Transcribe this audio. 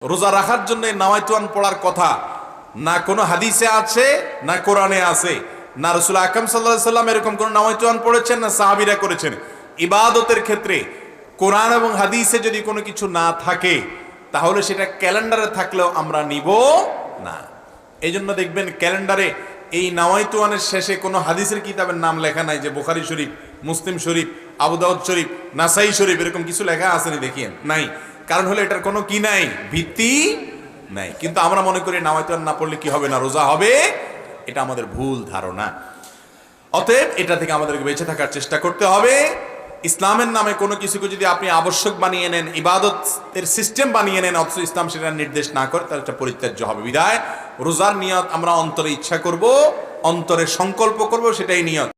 রোজা রাখার জন্য নাওয়াইতুয়ান পড়ার কথা না কোনো হাদিসে আছে না কোরআনে আছে, না রাসূল আকরাম সাল্লাল্লাহু আলাইহি সাল্লাম এরকম কোন নাওয়াইতুয়ান পড়েছেন না সাহাবীরা করেছেন। ইবাদতের ক্ষেত্রে কোরআন এবং হাদিসে যদি কোনো কিছু না থাকে তাহলে সেটা ক্যালেন্ডারে থাকলেও আমরা নিব না। এই জন্য দেখবেন ক্যালেন্ডারে এই নাওয়াইতুয়ানের শেষে কোনো হাদিসের কিতাবের নাম লেখা নাই যে বুখারী শরীফ, মুসলিম শরীফ, আবু দাউদ শরীফ, নাসাই শরীফ, এরকম কিছু লেখা আসেনি দেখিয়েন নাই। কারণ হলো এটার কোনো কি নাই, ভিত্তি নাই। কিন্তু আমরা মনে করি নাওয়াইতুয়ান না পড়লে কি হবে না, রোজা হবে। এটা আমাদের ভুল ধারণা। অতএব এটা থেকে আমাদেরকে বেঁচে থাকার চেষ্টা করতে হবে। ইসলামের নামে কোনো কিছুকে যদি আপনি আবশ্যক বানিয়ে নেন, ইবাদতের সিস্টেম বানিয়ে নেন, অথচ ইসলাম সেটা নির্দেশ না করে, তাহলে এটা পরিত্যাজ্য হবে। বিধায় রোজার নিয়ত আমরা অন্তরে ইচ্ছা করব, অন্তরে সংকল্প করব, সেটাই নিয়ত।